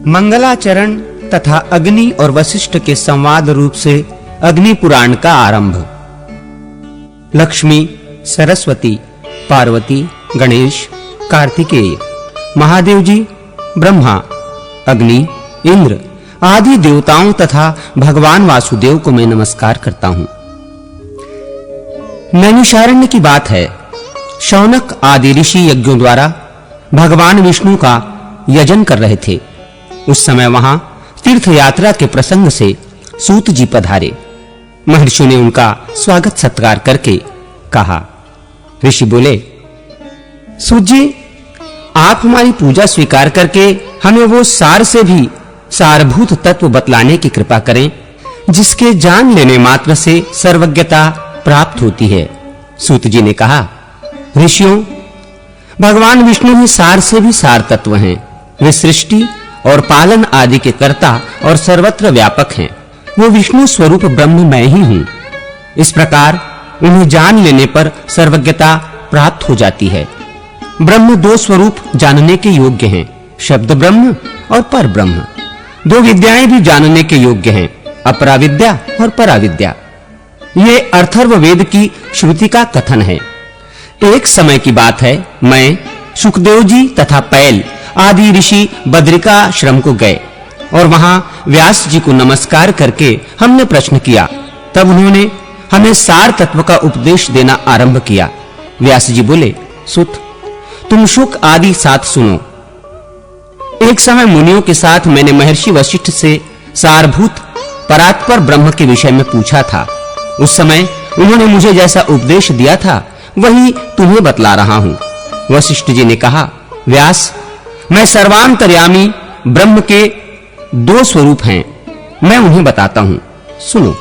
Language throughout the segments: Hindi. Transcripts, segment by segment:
मंगलाचरण तथा अग्नि और वशिष्ठ के संवाद रूप से अग्नि पुराण का आरंभ। लक्ष्मी, सरस्वती, पार्वती, गणेश, कार्तिकेय, महादेव जी, ब्रह्मा, अग्नि, इंद्र आदि देवताओं तथा भगवान वासुदेव को मैं नमस्कार करता हूं। नैमिषारण्य की बात है। शौनक आदि ऋषि यज्ञों द्वारा भगवान विष्णु का यजन कर रहे थे। उस समय वहां तीर्थ यात्रा के प्रसंग से सूत जी पधारे। महर्षि ने उनका स्वागत सत्कार करके कहा। ऋषि बोले, सूत जी, आप हमारी पूजा स्वीकार करके हमें वो सार से भी सारभूत तत्व बतलाने की कृपा करें जिसके जान लेने मात्र से सर्वज्ञता प्राप्त होती है। सूत जी ने कहा, ऋषियों, भगवान विष्णु ही सार से भी सार तत्व हैं। वे सृष्टि और पालन आदि के कर्ता और सर्वत्र व्यापक हैं। वो विष्णु स्वरूप ब्रह्म मैं ही हूं। इस प्रकार उन्हें जान लेने पर सर्वज्ञता प्राप्त हो जाती है। ब्रह्म दो स्वरूप जानने के योग्य हैं, शब्द ब्रह्म और पर ब्रह्म। दो विद्याएं भी जानने के योग्य हैं, अपरा विद्या और परा विद्या। ये अथर्व वेद की श्रुति का कथन है। एक समय की बात है, मैं, सुखदेव जी तथा पैल आदि ऋषि बद्रिकाश्रम को गए और वहां व्यास जी को नमस्कार करके हमने प्रश्न किया। तब उन्होंने हमें सार तत्व का उपदेश देना आरंभ किया। व्यास जी बोले, सुत, तुम शुक आदि साथ सुनो। एक समय मुनियों के साथ मैंने महर्षि वशिष्ठ से सारभूत परात्पर ब्रह्म के विषय में पूछा था। उस समय उन्होंने मुझे जैसा उपदेश दिया था वही तुम्हें बतला रहा हूं। वशिष्ठ जी ने कहा, व्यास, मैं सर्वांतर्यामी ब्रह्म के दो स्वरूप हैं, मैं उन्हें बताता हूं, सुनो।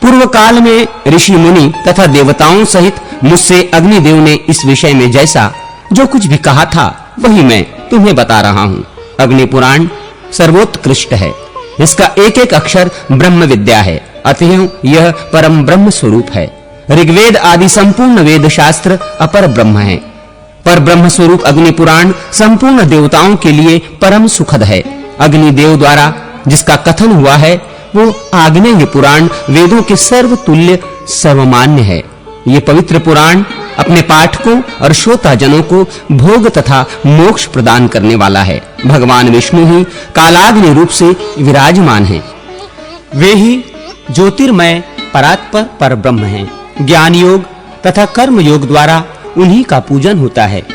पूर्व काल में ऋषि मुनि तथा देवताओं सहित मुझसे अग्निदेव ने इस विषय में जैसा जो कुछ भी कहा था वही मैं तुम्हें बता रहा हूं। अग्नि पुराण सर्वोत्कृष्ट है। इसका एक-एक अक्षर ब्रह्म विद्या है, अतएव यह परम ब्रह्म स्वरूप है। ऋग्वेद आदि संपूर्ण वेद शास्त्र अपर ब्रह्म है। पर ब्रह्म स्वरूप अग्नि पुराण संपूर्ण देवताओं के लिए परम सुखद है। अग्नि देव द्वारा जिसका कथन हुआ है वो आग्नेय पुराण वेदों के सर्वतुल्य सर्वमान्य है। ये पवित्र पुराण अपने पाठकों और श्रोताजनों को भोग तथा मोक्ष प्रदान करने वाला है। भगवान विष्णु ही कालाग्नि रूप से विराजमान हैं। वे ही ज्योतिर्मय परात्पर परब्रह्म हैं। ज्ञान योग तथा कर्म योग द्वारा उन्हीं का पूजन होता है।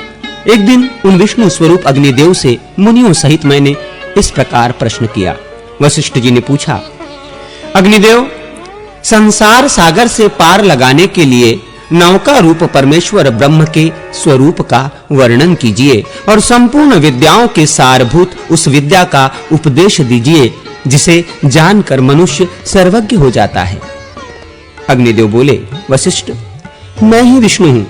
एक दिन उन विष्णु स्वरूप अग्निदेव से मुनियों सहित मैंने इस प्रकार प्रश्न किया। वशिष्ठ जी ने पूछा, अग्निदेव, संसार सागर से पार लगाने के लिए नौका रूप परमेश्वर ब्रह्म के स्वरूप का वर्णन कीजिए और संपूर्ण विद्याओं के सारभूत उस विद्या का उपदेश दीजिए जिसे जानकर मनुष्य सर्वज्ञ हो जाता है। अग्निदेव बोले, वशिष्ठ, मैं ही विष्णु हूं।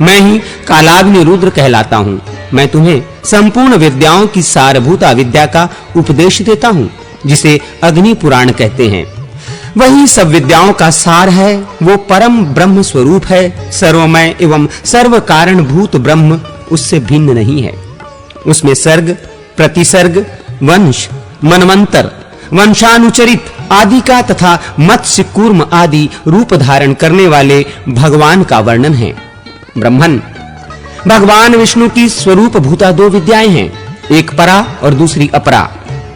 मैं ही कालाग्नि रुद्र कहलाता हूं। मैं तुम्हें संपूर्ण विद्याओं की सारभूत विद्या का उपदेश देता हूं जिसे अग्नि पुराण कहते हैं। वही सब विद्याओं का सार है। वो परम ब्रह्म स्वरूप है। सर्वमय एवं सर्व कारण भूत ब्रह्म उससे भिन्न नहीं है। उसमें सर्ग, प्रतिसर्ग, वंश, मनवंतर, वंशानुचरित आदि का तथा मत्स्य कूर्म आदि रूप धारण करने वाले भगवान का वर्णन है। ब्रह्मन, भगवान विष्णु की स्वरूप भूता दो विद्याएं हैं, एक परा और दूसरी अपरा।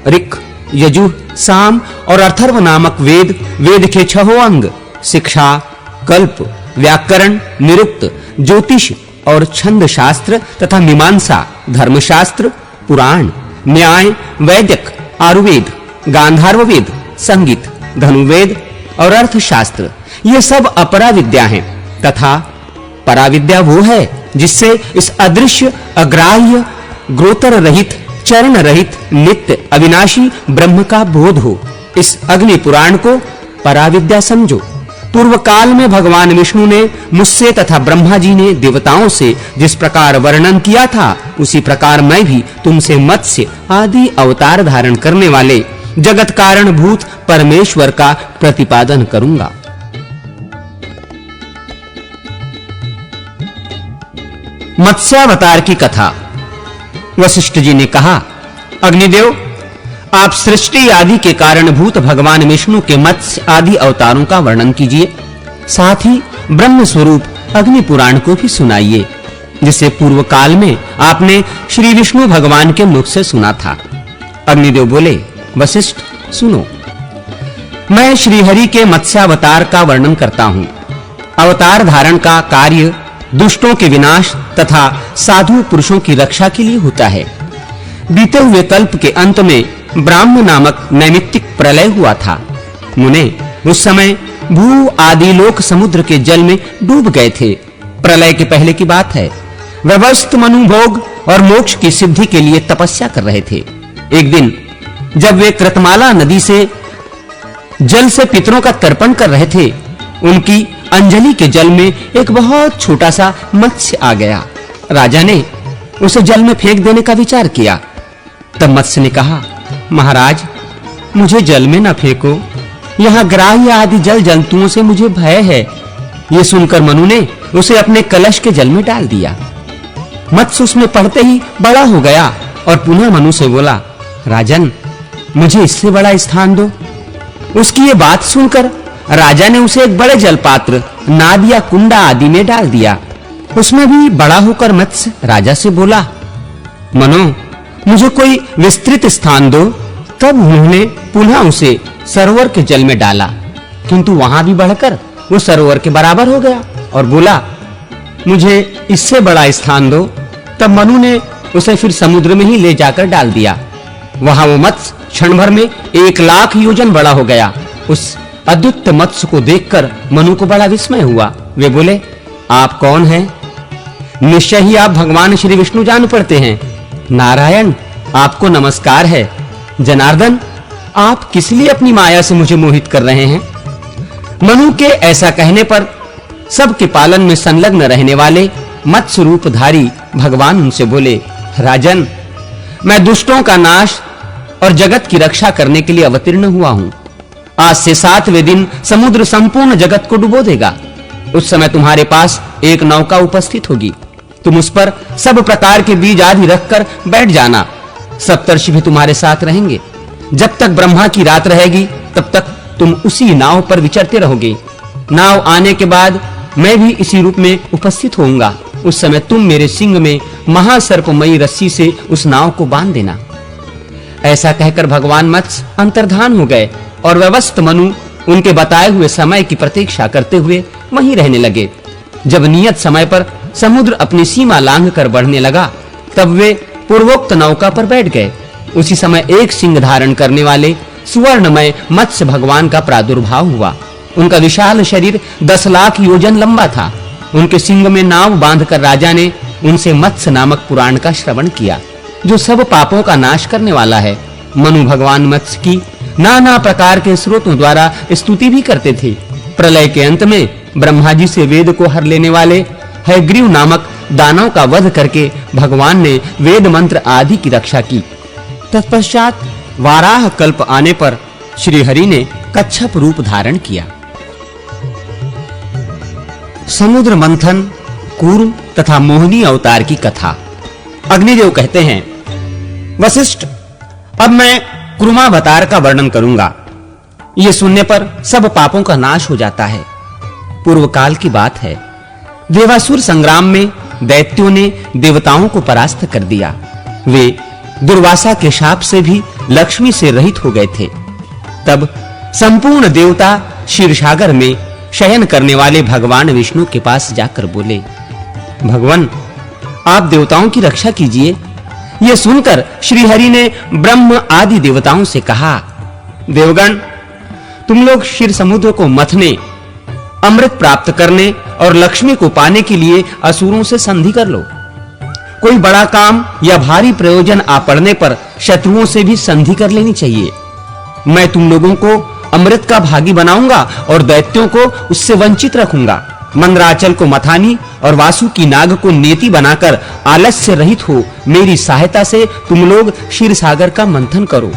ऋक्, यजुः, साम और अथर्व नामक वेद, वेद के छहों अंग, शिक्षा, कल्प, व्याकरण, निरुक्त, ज्योतिष और छंद शास्त्र तथा मीमांसा, धर्मशास्त्र, पुराण, न्याय, वैदिक, आयुर्वेद, गांधार्व वेद, संगीत, धनुर्वेद और अर्थशास्त्र, ये सब अपरा विद्या हैं तथा परा विद्या वो है जिससे इस अदृश्य, अग्राह्य, गोचर रहित, चरण रहित, नित्य, अविनाशी ब्रह्म का बोध हो। इस अग्नि पुराण को परा विद्या समझो। पूर्व काल में भगवान विष्णु ने मुझसे तथा ब्रह्मा जी ने देवताओं से जिस प्रकार वर्णन किया था उसी प्रकार मैं भी तुमसे मत्स्य आदि अवतार धारण करने वाले जगत कारण भूत परमेश्वर का प्रतिपादन करूंगा। मत्स्यावतार की कथा। वशिष्ठ जी ने कहा, अग्निदेव, आप सृष्टि आदि के कारणभूत भगवान विष्णु के मत्स्य आदि अवतारों का वर्णन कीजिए, साथ ही ब्रह्म स्वरूप अग्नि पुराण को भी सुनाइए, जिसे पूर्व काल में आपने श्री विष्णु भगवान के मुख से सुना था। अग्निदेव बोले, वशिष्ठ सुनो, मैं श्री हरि के मत्स्यावतार का वर्णन करता हूं। अवतार धारण का कार्य दुष्टों के विनाश तथा साधु पुरुषों की रक्षा के लिए होता है। बीते हुए कल्प के अंत में ब्राह्म नामक नैमित्तिक प्रलय हुआ था। मुने, उस समय भू आदि लोक समुद्र के जल में डूब गए थे। प्रलय के पहले की बात है। व्यवस्थ मनु भोग और मोक्ष की सिद्धि के लिए तपस्या कर रहे थे। एक दिन जब वे कृतमाला नदी से जल से पितरों का तर्पण कर रहे थे, उनकी अंजलि के जल में एक बहुत छोटा सा मत्स्य आ गया। राजा ने उसे जल में फेंक देने का विचार किया। तब मत्स्य ने कहा, महाराज, मुझे जल में न फेंको, यहाँ ग्राह्य आदि जल जंतुओं से मुझे भय है। ये सुनकर मनु ने उसे अपने कलश के जल में डाल दिया। मत्स्य उसमें पड़ते ही बड़ा हो गया और पुनः मनु से बोला, राजन, मुझे इससे बड़ा स्थान दो। उसकी ये बात सुनकर राजा ने उसे एक बड़े जलपात्र, नाद या कुंडा आदि में डाल दिया। उसमें भी बड़ा होकर मत्स्य राजा से बोला, मनो, मुझे कोई विस्तृत स्थान दो। तब उन्होंने पुनः उसे सरोवर के जल में डाला, किंतु वहां भी बढ़कर वो सरोवर के बराबर हो गया और बोला, मुझे इससे बड़ा स्थान दो। तब मनु ने उसे फिर समुद्र में ही ले जाकर डाल दिया। वहां वो मत्स्य क्षण भर में 1,00,000 योजन बड़ा हो गया। उस अद्भुत मत्स्य को देखकर मनु को बड़ा विस्मय हुआ। वे बोले, आप कौन हैं? निश्चय ही आप भगवान श्री विष्णु जान पड़ते हैं। नारायण, आपको नमस्कार है। जनार्दन, आप किस लिए अपनी माया से मुझे मोहित कर रहे हैं? मनु के ऐसा कहने पर सबके पालन में संलग्न रहने वाले मत्स्य रूपधारी भगवान उनसे बोले, राजन, मैं दुष्टों का नाश और जगत की रक्षा करने के लिए अवतीर्ण हुआ हूं। आज से 7वें दिन समुद्र संपूर्ण जगत को डुबो देगा। उस समय तुम्हारे पास एक नौका उपस्थित होगी। तुम उस पर सब प्रकार के बीज आदि रखकर बैठ जाना। सप्तर्षि भी तुम्हारे साथ रहेंगे। जब तक ब्रह्मा की रात रहेगी, तब तक तुम उसी नाव पर विचरते रहोगे। नाव आने के बाद मैं भी इसी रूप में उपस्थित होऊंगा। उस समय तुम मेरे सिंह में महासर्पमयी रस्सी से उस नाव को बांध देना। ऐसा कहकर भगवान मत्स्य अंतर्धान हो गए और व्यवस्थ मनु उनके बताए हुए समय की प्रतीक्षा करते हुए वहीं रहने लगे। जब नियत समय पर समुद्र अपनी सीमा लांघकर बढ़ने लगा, तब वे पूर्वोक्त नौका पर बैठ गए। उसी समय एक सिंह धारण करने वाले सुवर्णमय मत्स्य भगवान का प्रादुर्भाव हुआ। उनका विशाल शरीर 10,00,000 योजन लंबा था। उनके सिंग में नाव बांधकर राजा ने उनसे मत्स्य नामक पुराण का श्रवण किया, जो सब पापों का नाश करने वाला है। मनु भगवान मत्स्य की नाना प्रकार के स्रोतों द्वारा स्तुति भी करते थे। प्रलय के अंत में ब्रह्मा जी से वेद को हर लेने वाले हयग्रीव नामक दानव का वध करके भगवान ने वेद मंत्र आदि की रक्षा की। तत्पश्चात वाराह कल्प आने पर श्री हरि ने कच्छप रूप धारण किया। समुद्र मंथन, कूर्म तथा मोहिनी अवतार की कथा। अग्निदेव कहते हैं, वशिष्ठ, अब मैं कुर्मावतार का वर्णन करूंगा। यह सुनने पर सब पापों का नाश हो जाता है। पूर्व काल की बात है। देवासुर संग्राम में दैत्यों ने देवताओं को परास्त कर दिया। वे दुर्वासा के शाप से भी लक्ष्मी से रहित हो गए थे। तब संपूर्ण देवता क्षीरसागर में शयन करने वाले भगवान विष्णु के पास जाकर बोले, भगवान, आप देवताओं की रक्षा कीजिए। यह सुनकर श्री हरि ने ब्रह्म आदि देवताओं से कहा, देवगण, तुम लोग क्षीर समुद्र को मथने, अमृत प्राप्त करने और लक्ष्मी को पाने के लिए असुरों से संधि कर लो। कोई बड़ा काम या भारी प्रयोजन आ पड़ने पर शत्रुओं से भी संधि कर लेनी चाहिए। मैं तुम लोगों को अमृत का भागी बनाऊंगा और दैत्यों को उससे वंचित रखूंगा। मंदराचल को मथानी और वासुकी नाग को नेति बनाकर आलस्य रहित हो मेरी सहायता से तुम लोग क्षीर सागर का मंथन करो।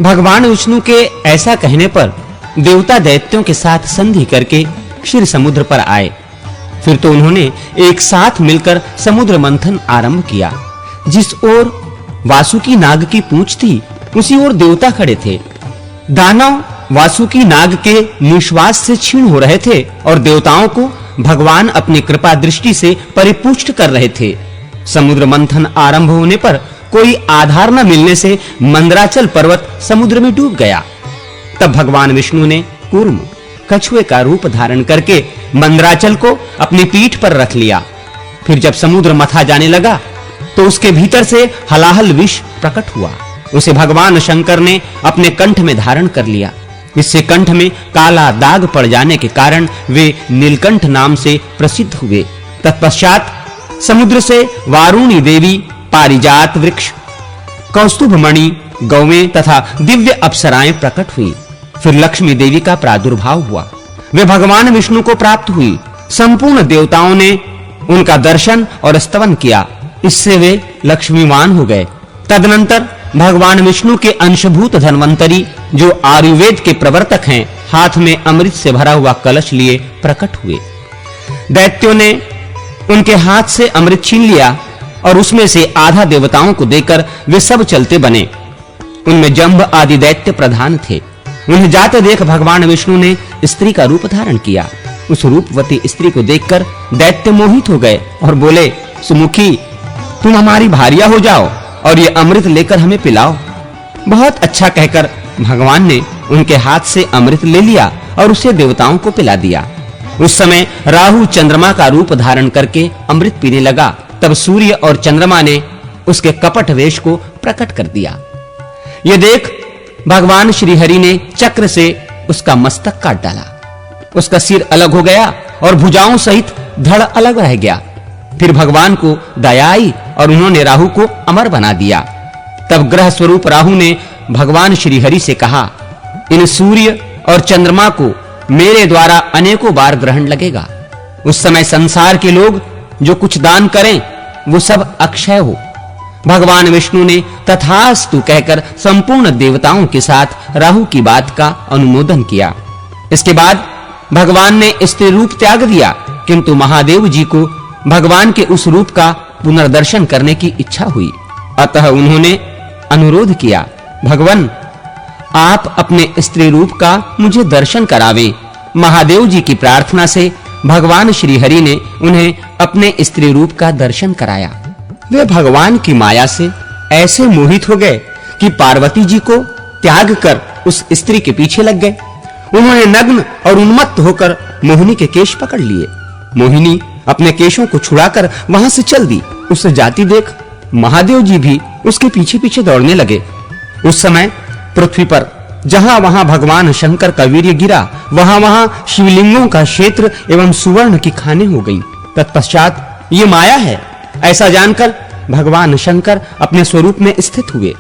भगवान विष्णु के ऐसा कहने पर देवता दैत्यों के साथ संधि करके क्षीर समुद्र पर आए। फिर तो उन्होंने एक साथ मिलकर समुद्र मंथन आरंभ किया। जिस ओर वासुकी नाग की पूंछ थी, उसी ओर देवता खड़े थे। दानव वासुकी नाग के निश्वास से क्षीण हो रहे थे और देवताओं को भगवान अपनी कृपा दृष्टि से परिपुष्ट कर रहे थे। समुद्र मंथन आरंभ होने पर कोई आधार न मिलने से मंदराचल पर्वत समुद्र में डूब गया। तब भगवान विष्णु ने कूर्म कछुए का रूप धारण करके मंदराचल को अपनी पीठ पर रख लिया। फिर जब समुद्र मथा जाने लगा तो उसके भीतर से हलाहल विष प्रकट हुआ। उसे भगवान शंकर ने अपने कंठ में धारण कर लिया। इससे कंठ में काला दाग पड़ जाने के कारण वे नीलकंठ नाम से प्रसिद्ध हुए। तत्पश्चात समुद्र से वारुणी देवी, पारिजात वृक्ष, कौस्तुभमणि, गौवें तथा दिव्य अप्सराएं प्रकट हुई। फिर लक्ष्मी देवी का प्रादुर्भाव हुआ। वे भगवान विष्णु को प्राप्त हुई। संपूर्ण देवताओं ने उनका दर्शन और स्तवन किया। इससे वे लक्ष्मीवान हो गए। तदनंतर भगवान विष्णु के अंशभूत धन्वंतरी, जो आयुर्वेद के प्रवर्तक हैं, हाथ में अमृत से भरा हुआ कलश लिए प्रकट हुए। दैत्यों ने उनके हाथ से अमृत छीन लिया और उसमें से आधा देवताओं को देकर वे सब चलते बने। उनमें जंभ आदि दैत्य प्रधान थे। उन्हें जाते देख भगवान विष्णु ने स्त्री का रूप धारण किया। उस रूपवती स्त्री को देखकर दैत्य मोहित हो गए और बोले, सुमुखी, तुम हमारी भार्या हो जाओ और ये अमृत लेकर हमें पिलाओ। बहुत अच्छा कहकर भगवान ने उनके हाथ से अमृत ले लिया और उसे देवताओं को पिला दिया। उस समय राहु चंद्रमा का रूप धारण करके अमृत पीने लगा। तब सूर्य और चंद्रमा ने उसके कपट वेश को प्रकट कर दिया। ये देख भगवान श्री हरि ने चक्र से उसका मस्तक काट डाला। उसका सिर अलग हो गया और भुजाओं सहित धड़ अलग रह गया। फिर भगवान को दया आई और उन्होंने राहु को अमर बना दिया। तब ग्रह स्वरूप राहु ने भगवान श्री हरि से कहा, इन सूर्य और चंद्रमा को मेरे द्वारा अनेकों बार ग्रहण लगेगा। उस समय संसार के लोग जो कुछ दान करें वो सब अक्षय हो। भगवान विष्णु ने तथास्तु कहकर संपूर्ण देवताओं के साथ राहु की बात का अनुमोदन किया। इसके बाद भगवान ने स्त्री रूप त्याग दिया, किंतु महादेव जी को भगवान के उस रूप का पुनर्दर्शन करने की इच्छा हुई। अतः उन्होंने अनुरोध किया, भगवान, आप अपने स्त्री रूप का मुझे दर्शन करावें। महादेव जी की प्रार्थना से भगवान श्री हरि ने उन्हें अपने स्त्री रूप का दर्शन कराया। वे भगवान की माया से ऐसे मोहित हो गए कि पार्वती जी को त्याग कर उस स्त्री के पीछे लग गए। उन्होंने नग्न और उन्मत्त होकर मोहिनी के केश पकड़ लिए। मोहिनी अपने केशों को छुड़ाकर वहां से चल दी। उसे जाती देख महादेव जी भी उसके पीछे-पीछे दौड़ने लगे। उस समय पृथ्वी पर जहां-वहां भगवान शंकर का वीर्य गिरा, वहां-वहां शिवलिंगों का क्षेत्र एवं सुवर्ण की खानें हो गईं। तत्पश्चात ये माया है ऐसा जानकर भगवान शंकर अपने स्वरूप में स्थित हुए।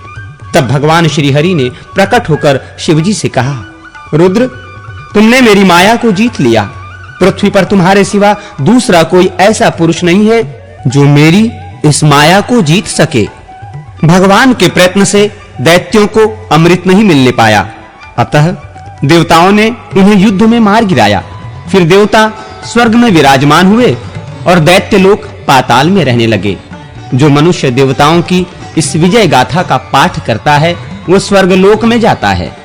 तब भगवान श्री हरि ने प्रकट होकर शिवजी से कहा, रुद्र, तुमने मेरी माया को जीत लिया। पृथ्वी पर तुम्हारे सिवा दूसरा कोई ऐसा पुरुष नहीं है जो मेरी इस माया को जीत सके। भगवान के प्रयत्न से दैत्यों को अमृत नहीं मिलने पाया, अतः देवताओं ने उन्हें युद्ध में मार गिराया। फिर देवता स्वर्ग में विराजमान हुए और दैत्य लोग पाताल में रहने लगे। जो मनुष्य देवताओं की इस विजय गाथा का पाठ करता है वो स्वर्ग लोक में जाता है।